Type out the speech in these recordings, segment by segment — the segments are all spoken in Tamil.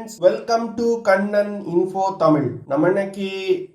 Friends, welcome to Kannan info Tamil. நம்ம இன்னைக்கு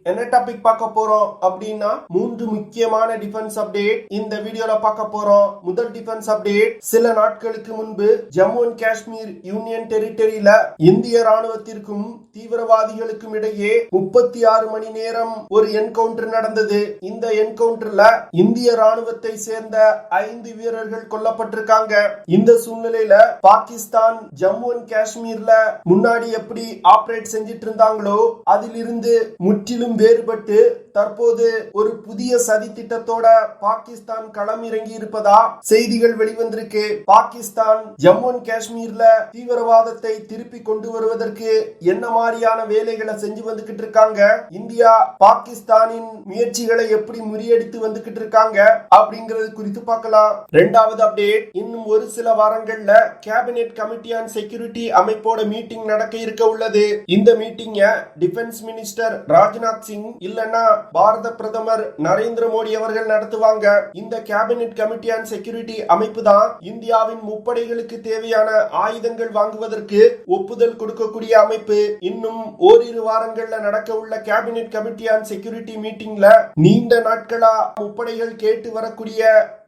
என்ன டாபிக் பார்க்க போறோம் அப்படின்னா, 3 முக்கியமான டிஃபென்ஸ் அப்டேட் இந்த வீடியோல பார்க்க போறோம். முதல் டிஃபென்ஸ் அப்டேட், சில நாட்களுக்கு முன்பு ஜம்மு அண்ட் காஷ்மீர் யூனியன் டெரிட்டரியில இந்திய ராணுவத்திற்கும் தீவிரவாதிகளுக்கும் இடையே 36 மணி நேரம் ஒரு என்கவுண்டர் நடந்தது. இந்த என்கவுண்டர்ல இந்திய ராணுவத்தை சேர்ந்த 5 வீரர்கள் கொல்லப்பட்டிருக்காங்க. இந்த சூழ்நிலையில பாகிஸ்தான் ஜம்மு அண்ட் காஷ்மீர்ல முன்னாடி எப்படி ஆபரேட் செஞ்சிட்டு இருந்தாங்களோ அதிலிருந்து முற்றிலும் வேறுபட்டு தற்போது ஒரு புதிய சதி திட்டத்தோட பாகிஸ்தான் களம் இறங்கி இருப்பதா செய்திகள் வெளிவந்திருக்கு. பாகிஸ்தான் ஜம்மு அண்ட் காஷ்மீர்ல தீவிரவாதத்தை திருப்பி கொண்டு வருவதற்கு என்ன மாதிரியான வேலைகளை செஞ்சு வந்துகிட்டு இருக்காங்க, இந்தியா பாகிஸ்தானின் முயற்சிகளை எப்படி முறியடித்து வந்துகிட்டு இருக்காங்க அப்படிங்கிறது குறித்து பார்க்கலாம். இரண்டாவது அப்டேட், இன்னும் ஒரு சில வாரங்கள்ல கேபினெட் கமிட்டி ஆன் செக்யூரிட்டி அமைப்போட மீட்டிங் நடக்க இருக்க உள்ளது. இந்த மீட்டிங்க டிஃபென்ஸ் மினிஸ்டர் ராஜ்நாத் சிங் இல்லனா பாரத பிரதமர் நரேந்திர மோடி அவர்கள் நடத்துவாங்க. இந்த கேபினெட் கமிட்டி ஆன் செக்யூரிட்டி அமைப்பு தான் இந்தியாவின் முப்படைகளுக்கு தேவையான ஆயுதங்கள் வாங்குவதற்கு ஒப்புதல் கொடுக்கக்கூடிய அமைப்பு. இன்னும் ஓரிரு வாரங்கள்ல நடக்க உள்ள கேபினெட் கமிட்டி ஆன் செக்யூரிட்டி மீட்டிங்ல நீண்ட நாட்களா முப்படைகள் கேட்டு வரக்கூடிய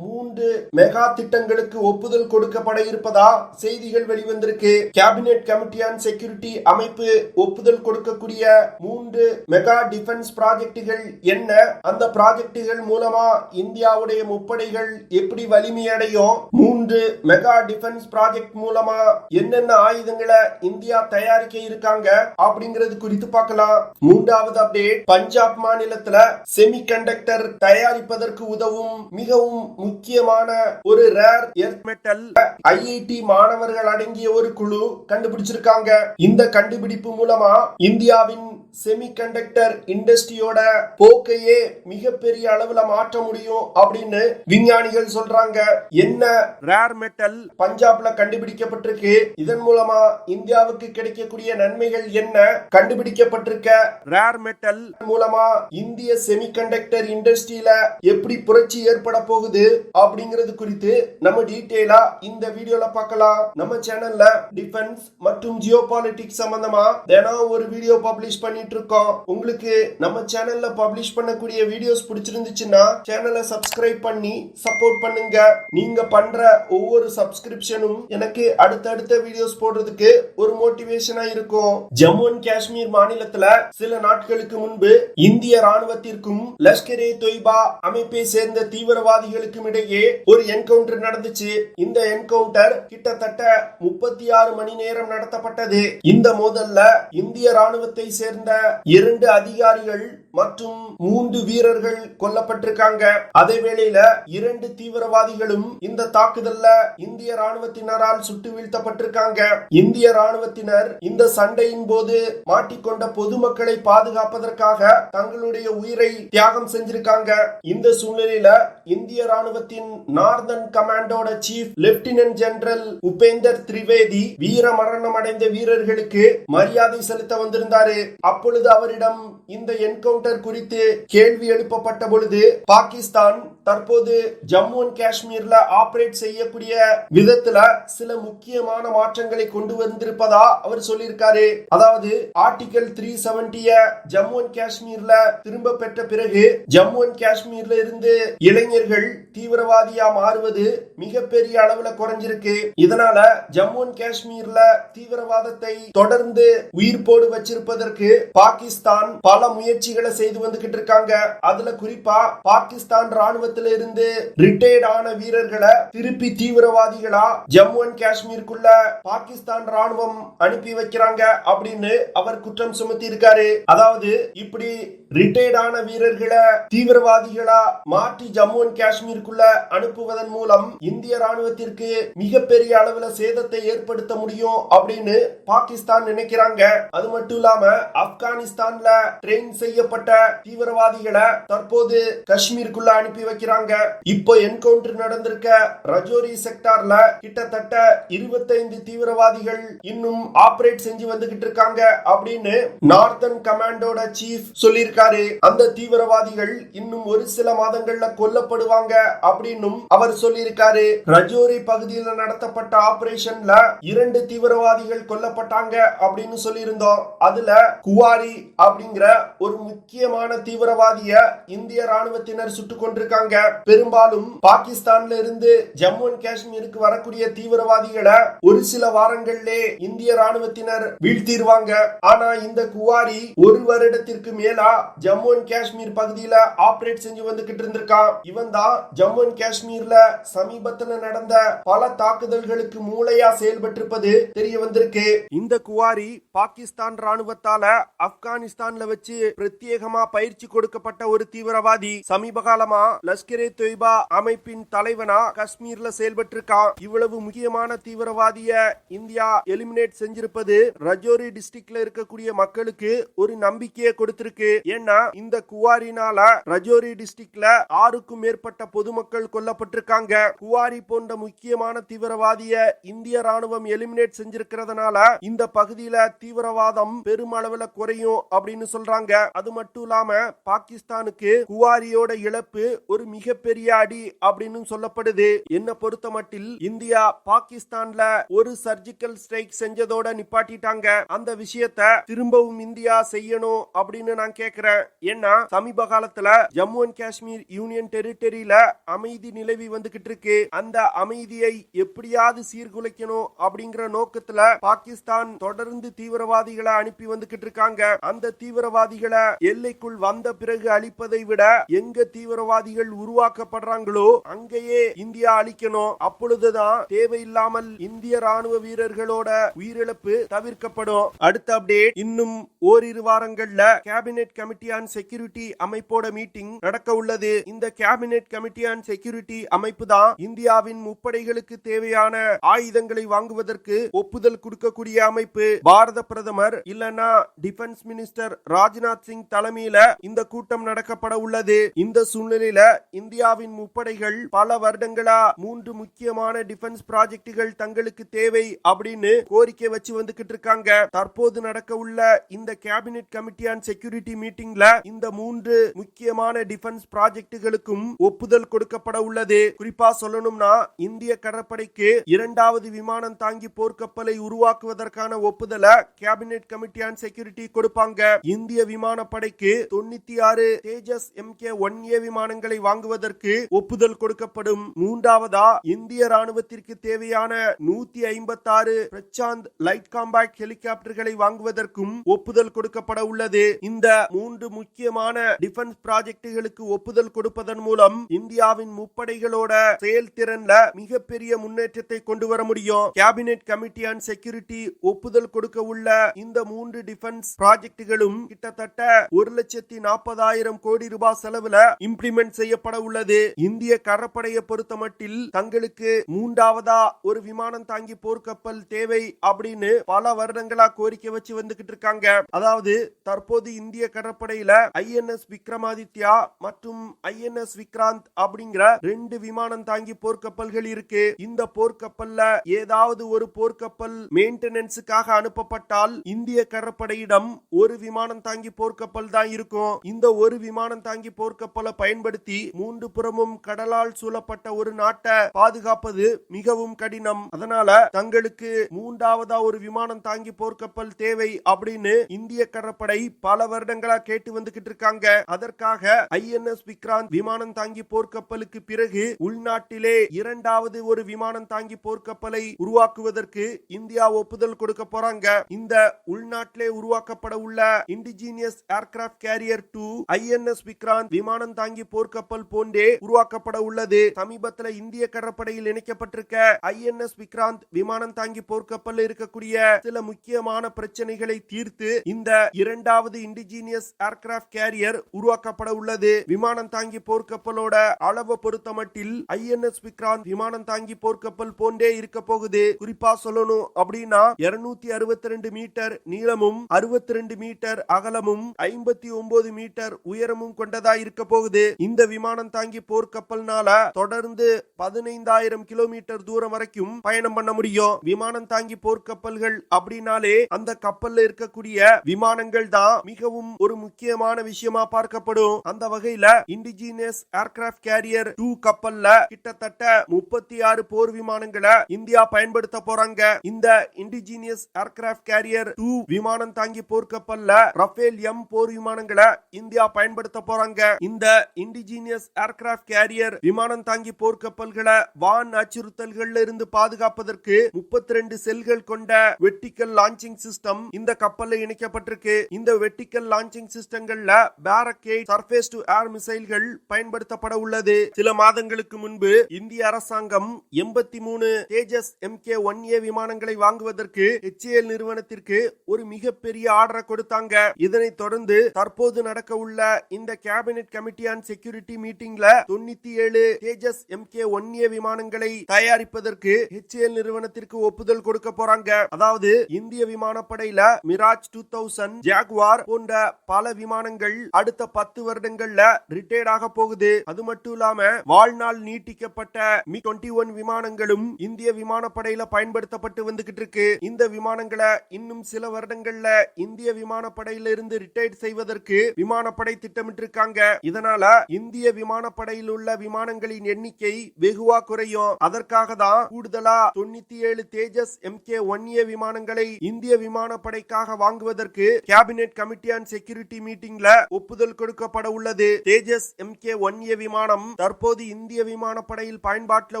3 மெகா திட்டங்களுக்கு ஒப்புதல் கொடுக்கப்பட இருப்பதா செய்திகள் வெளிவந்திருக்கு. கேபினெட் கமிட்டி ஆன் செக்யூரிட்டி அமைப்பு ஒப்புதல் கொடுக்கக்கூடிய 3 மெகா டிஃபென்ஸ் ப்ராஜெக்டுகள் என்ன, அந்த ப்ராஜெக்டுகள் மூலமா இந்தியாவுடைய முப்படைகள் எப்படி வலிமையடையும், 3 மெகா டிஃபென்ஸ் ப்ராஜெக்ட் மூலமா என்னென்ன ஆயுதங்களை இந்தியா தயாரிக்க இருக்காங்க அப்படிங்கிறது குறித்து பார்க்கலாம். மூன்றாவது அப்டேட், பஞ்சாப் மாநிலத்துல செமிகண்டக்டர் தயாரிப்பதற்கு உதவும் மிகவும் முக்கியமான ஒரு ரேர் எர்த் மெட்டல் ஐஐடி மாணவர்கள் அடங்கிய ஒரு குழு கண்டுபிடிச்சிருக்காங்க. இந்த கண்டுபிடிப்பு மூலமா இந்தியாவின் செமிகண்டக்டர் இண்டஸ்ட்ரியோட போக்கையே மிகப்பெரிய அளவுல மாற்ற முடியும் அப்படின்னு விஞ்ஞானிகள் சொல்றாங்க. என்ன ரேர் மெட்டல் பஞ்சாப்ல கண்டுபிடிக்கப்பட்டிருக்கு, இதன் மூலமா இந்தியாவுக்கு கிடைக்கக்கூடிய நன்மைகள் என்ன, கண்டுபிடிக்கப்பட்டிருக்க ரேர் மெட்டல் மூலமா இந்திய செமிகண்டக்டர் இண்டஸ்ட்ரியில எப்படி புரட்சி ஏற்பட போகுது அப்படிங்கிறது குறித்து நம்ம டீடைலா இந்த வீடியோல பார்க்கலாம். நம்ம சேனல்ல டிஃபென்ஸ் மற்றும் ஜியோ பாலிடிக்ஸ் சம்பந்தமா தினம் ஒரு வீடியோ பப்ளிஷ் பண்ணிட்டு இருக்கோம். உங்களுக்கு நம்ம சேனல்ல பப்ளிஷ் பண்ணக்கூடிய வீடியோஸ் பிடிச்சிருந்துச்சுன்னா சேனலை சப்ஸ்கிரைப் பண்ணி சப்போர்ட் பண்ணுங்க. நீங்க பண்ற ஒவ்வொரு சப்ஸ்கிரிப்ஷனும் எனக்கு அடுத்தடுத்த வீடியோஸ் போடுறதுக்கு ஒரு மோட்டிவேஷனா இருக்கும். ஜம்மு அண்ட் காஷ்மீர் மாநிலத்துல சில நாட்களுக்கு முன்பு இந்திய ராணுவத்திற்கும் லஷ்கர்-ஏ தொய்பா அமைப்பை சேர்ந்த தீவிரவாதிகளுக்கும் இடையே ஒரு என்கவுண்டர் நடந்துச்சு. இந்த என்கவுண்டர் கிட்டத்தட்ட 36 மணி நேரம் நடத்தப்பட்டது. இந்த மோதல்ல இந்திய ராணுவத்தை சேர்ந்த 2 அதிகாரிகள் மற்றும் 3 வீரர்கள் கொல்லப்பட்டிருக்காங்க. அதே வேளையில 2 தீவிரவாதிகளும் இந்த தாக்குதல்ல இந்திய ராணுவத்தினரால் சுட்டு வீழ்த்தப்பட்டிருக்காங்க. இந்திய ராணுவத்தினர் இந்த சண்டையின் போது மாட்டிக்கொண்ட பொதுமக்களை பாதுகாப்பதற்காக தங்களுடைய உயிரை தியாகம் செஞ்சிருக்காங்க. இந்த சூழ்நிலையில இந்திய ராணுவத்தின் நார்தன் கமாண்டோட chief lieutenant general Upendra Trivedi வீர மரணம் அடைந்த வீரர்களுக்கு மரியாதை செலுத்த வந்திருந்தாரு. அப்பொழுது அவரிடம் இந்த என்கவுண்டர் குறித்து கேள்வி எழுப்பப்பட்ட பொழுது பாகிஸ்தான் தற்போது ஜம்மு அண்ட் காஷ்மீர்ல ஆபரேட் செய்யக்கூடிய விதத்துல சில முக்கியமான மாற்றங்களை கொண்டு வந்திருப்பதா அவர் சொல்லியிருக்காரு. அதாவது ஆர்டிகல் 370 ஜம்மு அண்ட் காஷ்மீர்ல திரும்ப பெற்ற பிறகு ஜம்மு அண்ட் காஷ்மீர்ல இருந்து இளைஞர்கள் தீவிரவாதியா மாறுவது மிகப்பெரிய அளவுல குறைஞ்சிருக்கு. இதனால ஜம்மு அண்ட் காஷ்மீர்ல தீவிரவாதத்தை தொடர்ந்து உயிர்ப்போடு வச்சிருப்பதற்கு பாகிஸ்தான் பல முயற்சிகளை செய்து வந்துகிட்டு இருக்காங்க. அதுல குறிப்பா பாகிஸ்தான் ராணுவத்தில் இருந்து ரிட்டையர்ட் ஆன வீரர்களை திருப்பி தீவிரவாதிகளா ஜம்மு அண்ட் காஷ்மீருக்குள்ள பாகிஸ்தான் ராணுவம் அனுப்பி வைக்கிறாங்க அப்படின்னு அவர் குற்றம் சுமத்தி இருக்காரு. அதாவது இப்படி ரிட்டையர்ட் ஆன வீரர்களை தீவிரவாதிகளா மாற்றி ஜம்மு அண்ட் காஷ்மீருக்குள்ள அனுப்புவதன் மூலம் இந்திய ராணுவத்திற்கு மிகப்பெரிய அளவுல சேதத்தை ஏற்படுத்த முடியும் அப்படின்னு பாகிஸ்தான் நினைக்கிறாங்க. அது மட்டும் இல்லாம ஆப்கானிஸ்தான்ல ட்ரெயின் செய்யப்பட்ட தீவிரவாதிகளை தற்போது காஷ்மீருக்குள்ள அனுப்பி வைக்கிறாங்க. இப்போ என்கவுண்டர் நடந்திருக்க ரஜோரி செக்டார்ல கிட்டத்தட்ட 25 தீவிரவாதிகள் இன்னும் ஆபரேட் செஞ்சு வந்துகிட்டு இருக்காங்க அப்படின்னு நார்தன் கமாண்டோட சீஃப் சொல்லியிருக்காங்க. சொல்லியிருக்காரு. அந்த தீவிரவாதிகள் இன்னும் ஒரு சில மாதங்கள்ல கொல்லப்படுவாங்க அப்படின்னும் அவர் சொல்லியிருக்காரு. ரஜோரி பகுதியில் நடத்தப்பட்ட ஆபரேஷன்ல 2 தீவிரவாதிகள் கொல்லப்பட்டாங்க அப்படின்னு சொல்லியிருந்தோம். அதுல குவாரி அப்படிங்கிற ஒரு முக்கியமான தீவிரவாதிய இந்திய ராணுவத்தினர் சுட்டுக் கொண்டிருக்காங்க. பெரும்பாலும் பாகிஸ்தான்ல இருந்து ஜம்மு அண்ட் காஷ்மீருக்கு வரக்கூடிய தீவிரவாதிகளை ஒரு சில வாரங்களிலே இந்திய ராணுவத்தினர் வீழ்த்திடுவாங்க. ஆனா இந்த குவாரி ஒரு வருடத்திற்கு மேலா ஜம்மு அண்ட் காஷ்மீர் பகுதியில ஆபரேட் செஞ்சு வந்துகிட்டு இருந்திருக்கான். இவன் தான் ஜம்மு அண்ட் காஷ்மீர்ல சமீபத்தில் நடந்த பல தாக்குதல்களுக்கு மூளையா செயல்பட்டிருப்பது தெரிய வந்திருக்கு. இந்த குவாரி பாகிஸ்தான் ராணுவத்தால ஆப்கானிஸ்தான்ல வச்சு பிரத்யேகமா பயிற்சி கொடுக்கப்பட்ட ஒரு தீவிரவாதி. சமீப காலமா லஷ்கரே தொய்பா அமைப்பின் தலைவனா காஷ்மீர்ல செயல்பட்டிருக்கான். இவ்வளவு முக்கியமான தீவிரவாதிய இந்தியா எலிமினேட் செஞ்சிருப்பது ரஜோரி டிஸ்ட்ரிக்ட்ல இருக்கக்கூடிய மக்களுக்கு ஒரு நம்பிக்கையை கொடுத்திருக்கு. ஏன்னா இந்த குவாரினால ரஜோரி டிஸ்ட்ரிக்ட்ல 6க்கும் மேற்பட்ட பொதுமக்கள் கொல்லப்பட்டிருக்காங்க. குவாரி போன்ற முக்கியமான தீவிரவாதிய இந்திய ராணுவம் எலிமினேட் செஞ்சிருக்கிறதுனால இந்த பகுதியில தீவிரவாதம் பெருமளவுல குறையும் அப்படின்னு சொல்றாங்க. அது மட்டும் இல்லாம பாகிஸ்தானுக்கு குவாரியோட இழப்பு ஒரு மிகப்பெரிய அடி அப்படின்னு சொல்லப்படுது. என்ன பொறுத்த மட்டில் இந்தியா பாகிஸ்தான்ல ஒரு சர்ஜிக்கல் ஸ்ட்ரைக் செஞ்சதோட நிப்பாட்டிட்டாங்க. அந்த விஷயத்தை திரும்பவும் இந்தியா செய்யணும் அப்படின்னு நான் கேட்கிறேன். ஏன்னா சமீப காலத்துல ஜம்மு அண்ட் காஷ்மீர் யூனியன் டெரிட்டரியில அமைதி நிலவி வந்துகிட்டு இருக்கு. அந்த அமைதியை எப்படியாவது சீர்குலைக்கணும் அப்படிங்கிற நோக்கத்துல பாகிஸ்தான் தொடர்ந்து தீவிரவாதிகளை அனுப்பி வந்துகிட்டு இருக்காங்க. அந்த தீவிரவாதிகளை எல்லைக்குள் வந்த பிறகு அழிப்பதை விட எங்க தீவிரவாதிகள் உருவாக்கப்படுறாங்களோ அங்கேயே இந்தியா அழிக்கணும். அப்பொழுதுதான் தேவையில்லாமல் இந்திய ராணுவ வீரர்களோட உயிரிழப்பு தவிர்க்கப்படும். அடுத்த அப்டேட், இன்னும் ஓரிரு வாரங்கள்ல கேபினெட் கமிட்டி ஆன் செக்யூரிட்டி அமைப்போட மீட்டிங் நடக்க உள்ளது. இந்த கேபினெட் கமிட்டி ஆன் செக்யூரிட்டி அமைப்பு தான் இந்தியாவின் முப்படைகளுக்கு தேவையான ஆயுதங்களை வாங்குவதற்கு ஒப்புதல் கொடுக்கக்கூடிய அமைப்பு. பாரத பிரதமர் இல்லனா டிஃபென்ஸ் மினிஸ்டர் ராஜ்நாத் சிங் தலைமையில இந்த கூட்டம் நடக்கப்பட உள்ளது. இந்த சூழ்நிலையில இந்தியாவின் முப்படைகள் பல வருடங்களா 3 முக்கியமான டிஃபென்ஸ் ப்ராஜெக்டுகள் தங்களுக்கு தேவை அப்படின்னு கோரிக்கை வச்சு வந்துகிட்டு இருக்காங்க. தற்போது நடக்க உள்ள இந்த கேபினெட் கமிட்டி ஆன் செக்யூரிட்டி மீட்டிங்ல இந்த 3 முக்கியமான டிஃபென்ஸ் ப்ராஜெக்டுகளுக்கும் ஒப்புதல் கொடுக்கப்பட உள்ளது. குறிப்பா சொல்லணும்னா இந்திய கடற்படைக்கு 2வது விமானம் தாங்கி போர்க்கப்பலை உருவாக்குவதற்கான ஒப்புதலை கேபினெட் கமிட்டி ஆன் செக்யூரிட்டி கொடுப்பாங்க. இந்திய விமானப்படைக்கு 96 தேஜஸ் MK-1A விமானங்களை வாங்குவதற்கு ஒப்புதல் கொடுக்கப்படும். 3வதா இந்திய ராணுவத்திற்கு தேவையான 156 பிரசாந்த் லைட் காம்பாக்ட் ஹெலிகாப்டர்களை வாங்குவதற்கும் ஒப்புதல் கொடுக்கப்பட உள்ளது. இந்த 3 முக்கியமான டிஃபென்ஸ் ப்ராஜெக்டுகளுக்கு ஒப்புதல் கொடுப்பதன் மூலம் இந்தியாவின் முப்படைகளோட செயல்திறன்ல மிகப்பெரிய முன்னேற்றத்தை கொண்டு வர முடியும். கேபினெட் கமிட்டி ஆன் செக்யூரிட்டி ஒப்புதல் கொடுக்க உள்ள இந்த 3 டிஃபென்ஸ் ப்ராஜெக்டுகளும் கிட்டத்தட்ட 1,40,000 கோடி ரூபாய் செலவுல இம்ப்ளிமெண்ட் செய்யப்பட உள்ளது. இந்திய கடற்படையை பொறுத்தமட்டில் தங்களுக்கு 3வதா ஒரு விமானம் தாங்கி போர்க்கப்பல் தேவை அப்படின்னு பல வருடங்களா கோரிக்கை வச்சு வந்துகிட்டு இருக்காங்க. அதாவது தற்போது இந்திய கடற்படையில INS விக்ரமாதித்யா மற்றும் INS விக்ராந்த் அப்படிங்கிற 2 விமானம் தாங்கி போர்க்கப்பல்கள் இருக்கு. இந்த போர்க்கப்பல்ல ஏதாவது ஒரு போர்க்கப்பல் மெயின்டெனன்ஸுக்காக அனுப்பப்பட்டால் இந்திய கடற்படையிடம் ஒரு விமானம் தாங்கி போர்க்கப்பல் தான் இருக்கும். இந்த ஒரு விமானம் தாங்கி போர்க்கப்பலை பயன்படுத்தி 3 புறமும் கடலால் சூழப்பட்ட ஒரு நாட்டை பாதுகாப்பது மிகவும் கடினம். அதனால தங்களுக்கு 3வதா ஒரு விமானம் தாங்கி போர்க்கப்பல் தேவை அப்படின்னு இந்திய கடற்படை பல வருடங்களா கேட்டு வந்துகிட்டு இருக்காங்க. அதற்காக INS விக்ராந்த் விமானம் தாங்கி போர்க்கப்பலுக்கு பிறகு உள்நாட்டிலே 2வது ஒரு விமானம் தாங்கி போர்க்கப்பலை உருவாக்குவதற்கு இந்தியா ஒப்புதல் கொடுக்க போறாங்க. இந்த உள்நாட்டிலே உருவாக்கப்பட உள்ள indigenous aircraft carrier 2 INS Vikrant விமானம் தாங்கி போர்க்கப்பல் போன்றே உருவாக்கப்பட உள்ளது. சமீபத்தில் இந்திய கடற்படையில் இணைக்கப்பட்டிருக்க INS விக்ராந்த் விமானம் தாங்கி போர்க்கப்பல் இருக்கக்கூடிய சில முக்கியமான பிரச்சனைகளை தீர்த்து இந்த 2வது இண்டிஜினியஸ் ஏர்கிராப்ட் கேரியர் உருவாக்கப்பட உள்ளது. விமானம் தாங்கி போர்க்கப்பலோட அளவை பொறுத்தமட்டில் INS விக்ராந்த் விமானம் தாங்கி போர்க்கப்பல் போன்றே இருக்க போகுது. குறிப்பா சொல்லணும் அப்படின்னா 262 மீட்டர் நீளமும் 62 மீட்டர் அகலமும் 59 மீட்டர் உயரமும் கொண்டதா இருக்க போகுது. இந்த விமானம் தாங்கி போர்க்கப்பல்னால தொடர்ந்து 15,000 கிலோமீட்டர் தூரம் வரைக்கும் பயணம் பண்ண முடியும். விமானம் தாங்கி போர்க்கப்பல்கள் அப்படின்னாலே அந்த கப்பல்ல இருக்கக்கூடிய விமானங்கள் தான் மிகவும் ஒரு முக்கியமான விஷயமா பார்க்கப்படும். அந்த வகையில இண்டிஜினியஸ் ஏர்கிராஃப்ட் கேரியர் 2 கப்பல்ல கிட்டத்தட்ட 36 போர் விமானங்களை இந்தியா பயன்படுத்த போறாங்க. இந்த இண்டிஜினியஸ் ஏர்கிராஃப்ட் கேரியர் 2 விமானம் தாங்கி போர்க்கப்பல்ல ரஃபேல் எம் போர் விமானங்களை இந்தியா பயன்படுத்த போறாங்க. இந்த இண்டிஜினியஸ் ஏர்கிராஃப்ட் கேரியர் விமானம் தாங்கி போர்க்கப்பல்களை வான் அச்சுறுத்தல்கள்ல இருந்து பாதுகாப்பதற்கு 32 செல்கள் கொண்ட வெர்டிகல் லான்ச்சிங் சிஸ்டம் இந்த கப்பல்ல இணைக்கப்பட்டிருக்கு. இந்த வெர்டிகல் லான்ச்சிங் சிஸ்டங்கள்ல பாரக்கேட் சர்ஃபேஸ் டு ஏர் மிசைல்கள் பயன்படுத்தப்பட உள்ளது. சில மாதங்களுக்கு முன்பு இந்திய அரசாங்கம் 83 தேஜஸ் MK-1A விமானங்களை வாங்குவதற்கு HAL நிறுவனத்திற்கு ஒரு மிகப்பெரிய ஆர்டரை கொடுத்தாங்க. இதனைத் தொடர்ந்து தற்போது நடக்க உள்ள இந்த கேபினெட் கமிட்டி ஆன் செக்யூரிட்டி மீட்டிங்ல 97 தேஜஸ் MK-1A விமானங்களை தயாரிப்பதற்கு HAL நிறுவனத்திற்கு ஒப்புதல் கொடுக்க போறாங்க. அதாவது இந்திய விமானப்படையில மிராஜ் 2000, ஜாகுவார் போன்ற பல விமானங்கள் அடுத்த 10 வருடங்கள்ல ரிட்டையர்ட் ஆக போகுது. அது மட்டும் இல்லாம வாழ்நாள் நீட்டிக்கப்பட்ட MiG-21 விமானங்களும் இந்திய விமானப்படையில பயன்படுத்தப்பட்டு வந்துகிட்டு இருக்கு. இந்த விமானங்களை இன்னும் சில வருடங்கள்ல இந்திய விமானப்படையில இருந்து ரிட்டையர்ட் செய்வதற்கு விமானப்படை திட்டமிட்டிருக்காங்க. இதனால இந்திய விமானப்படையில் உள்ள விமானங்களின் எண்ணிக்கை வெகுவா குறையும். அதற்காக தான் கூடுதலா 97 தேஜஸ் MK-1A விமானங்களை இந்திய விமானப்படைக்காக வாங்குவதற்கு கேபினெட் கமிட்டி ஆன் செக்யூரிட்டி மீட்டிங்ல ஒப்புதல் கொடுக்கப்பட உள்ளது. தேஜஸ் MK-1A விமானம் தற்போது இந்திய விமானப்படையில் பயன்பாட்டில்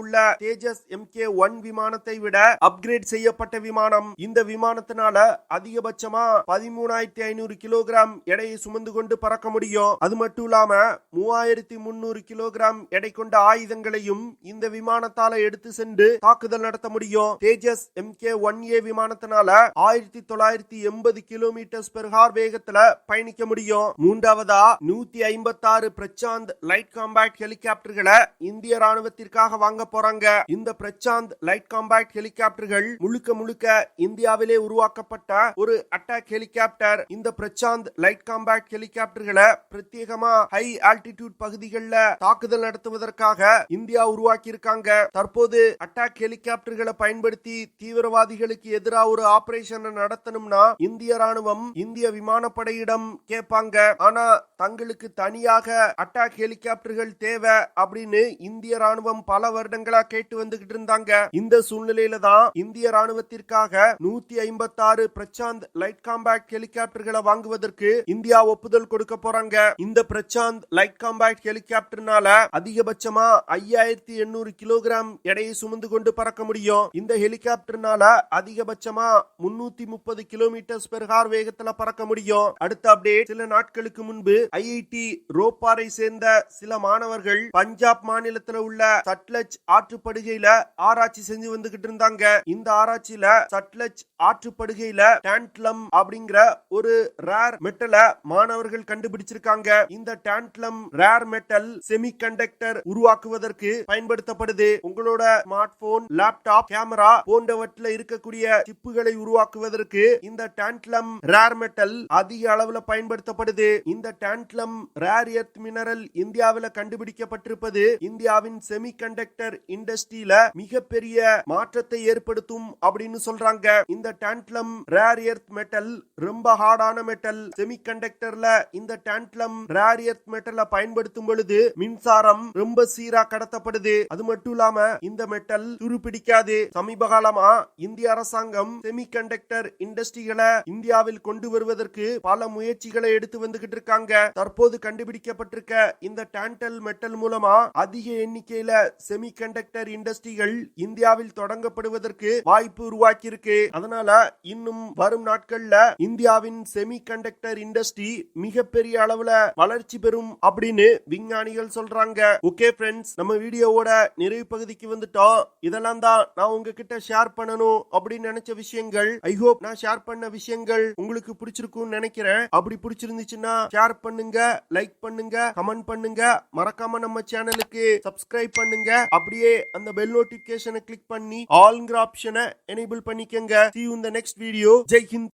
உள்ள தேஜஸ் MK-1 விமானத்தை விட அப்கிரேட் செய்யப்பட்ட விமானம். இந்த விமானத்தினால அதிகபட்சமா 13,500 கிலோகிராம் எடையை சுமந்து கொண்டு பறக்க முடியும். அது மட்டும் இல்லாம 3,300 கிலோகிராம் எடை கொண்ட ஆயுதங்களையும் இந்த விமானத்தால எடுத்து சென்று தாக்குதல் நடத்த முடியும். தேஜஸ் MK-1A விமானத்தினால 1980 கிலோமீட்டர் பெர் ஹார் வேகத்துல பயணிக்க முடியும். மூன்றாவதா 156 பிரச்சாந்த் லைட் காம்பேக்ட் ஹெலிகாப்டர்களை இந்திய ராணுவத்திற்காக வாங்க போறாங்க. இந்த பிரச்சாந்த் லைட் காம்பேக்ட் ஹெலிகாப்டர்கள் முழுக்க முழுக்க இந்தியாவிலே உருவாக்கப்பட்ட ஒரு அட்டாக் ஹெலிகாப்டர். இந்த பிரச்சாந்த் லைட் காம்பேக்ட் ஹெலிகாப்டர்களை பிரத்யேகமா ஹை ஆல்டிடியூட் பகுதிகளில் தாக்குதல் நடத்துவதற்காக இந்தியா உருவாக்கி இருக்காங்க. தற்போது அட்டாக் ஹெலிகாப்டர்களை பயன்படுத்தி தீவிரவாதிகளுக்கு எதிராக ஒரு ஆபரேஷன் நடத்தணும்னா இந்திய ராணுவம் இந்திய விமானப்படையிடம் கேட்பாங்க. ஆனா தங்களுக்கு தனியாக அட்டாக் ஹெலிகாப்டர்கள் தேவை அப்படின்னு இந்திய ராணுவம் பல வருடங்களா கேட்டு வந்துகிட்டு இருந்தாங்க. இந்த சூழ்நிலையில தான் இந்திய ராணுவத்திற்காக 156 பிரச்சாந்த் லைட் காம்பேக்ட் ஹெலிகாப்டர்களை வாங்குவதற்கு இந்தியா ஒப்புதல் கொடுக்க போறாங்க. இந்த பிரச்சாந்த் லைட் காம்பேக்ட் ஹெலிகாப்டர்னால அதிகபட்சமா 5,800 கிலோகிராம் எடையை சுமந்து கொண்டு பறக்க முடியும். இந்த ஹெலிகாப்டர்னால அதிகபட்சமா 330 கிலோமீட்டர் பெர் ஹார் வேகத்துல பறக்க முடியும். அடுத்த அப்டேட், சில நாட்களுக்கு முன்பு IIT ரோப்பாரை சேர்ந்த சில மாணவர்கள் பஞ்சாப் மாநிலத்தில் உள்ள சட்லஜ் ஆற்றுப்படுகையில ஆராய்ச்சி செஞ்சு வந்துகிட்டு இருந்தாங்க. இந்த ஆராய்ச்சியில சட்லஜ் ஆற்றுப்படுகையில டான்டலம் அப்படிங்கிற ஒரு ரேர் மெட்டலை மாணவர்கள் கண்டுபிடிச்சிருக்காங்க. இந்த டான்டலம் ரேர் மெட்டல் செமிகண்டக்டர் உருவாக்குவதற்கு பயன்படுத்தப்படுது. உங்களோட ஸ்மார்ட் போன், லேப்டாப், கேமரா போன்றவற்றில் இருக்கக்கூடிய சிப்புகளை உருவாக்குவதற்கு இந்த டான்டலம் ரேர் மெட்டல் அதிக அளவுல பயன்படுத்தப்படுது. இந்த டான்டலம் ரேர் எர்த் மினரல் இந்தியாவில் கண்டுபிடிக்கப்பட்டிருப்பது இந்தியாவின் செமிகண்டக்டர் இண்டஸ்ட்ரியில மிகப்பெரிய மாற்றத்தை ஏற்படுத்தும் அப்படின்னு சொல்றாங்க. இந்த டான்டலம் ரேர் எர்த் மெட்டல் ரொம்ப ஹார்டான மெட்டல். செமிகண்டக்டர்ல இந்த டான்டலம் ரேர் எர்த் மெட்டலை பயன்படுத்தும் பொழுது மின்சாரம் ரொம்ப சீரா கடத்தப்படுது. அது மட்டும் இல்லாம இந்த மெட்டல் துருப்பிடிக்காது. சமீப காலமா இந்திய அரசாங்கம் செமிகண்டக்டர் இண்டஸ்ட்ரிகளை இந்தியாவில் கொண்டு வருவதற்கு பல முயற்சிகளை எடுத்து வந்துகிட்டு இருக்காங்க. தற்போது கண்டுபிடிக்கப்பட்டிருக்க இந்த டான்டல் மெட்டல் மூலமா அதிக எண்ணிக்கையில செமிகண்டக்டர் இண்டஸ்ட்ரிகள் இந்தியாவில் தொடங்கப்படுவதற்கு வாய்ப்பு உருவாக்கி இருக்கு. அதனால இன்னும் வரும் நாட்கள்ல இந்தியாவின் செமிகண்டக்டர் இண்டஸ்ட்ரி மிகப்பெரிய அளவுல வளர்ச்சி பெறும் அப்படின்னு விஞ்ஞானிகள் சொல்றாங்க. ஓகே ஃப்ரெண்ட்ஸ், நம்ம வீடியோவோட நிறைவு பகுதிக்கு வந்துட்டோம். இதெல்லாம் தான் நான் உங்ககிட்ட ஷேர் பண்ணணும் அப்படின்னு நினைச்ச விஷயங்கள். ஐ ஹோப் நான் ஷேர் பண்ண விஷயங்கள் உங்களுக்கு பிடிச்சிருக்கும்னு நினைக்கிறேன். அப்படி பிடிச்சிருந்துச்சுன்னா ஷேர் பண்ணுங்க, லைக் பண்ணுங்க, கமெண்ட் பண்ணுங்க. மறக்காம நம்ம சேனலுக்கு சப்ஸ்கிரைப் பண்ணுங்க. அப்படியே அந்த பெல் நோட்டிபிகேஷனை கிளிக் பண்ணி ஆல்ங்கிற ஆப்ஷனை எனேபிள் பண்ணிக்கங்க. See you in the next video. Jai Hind.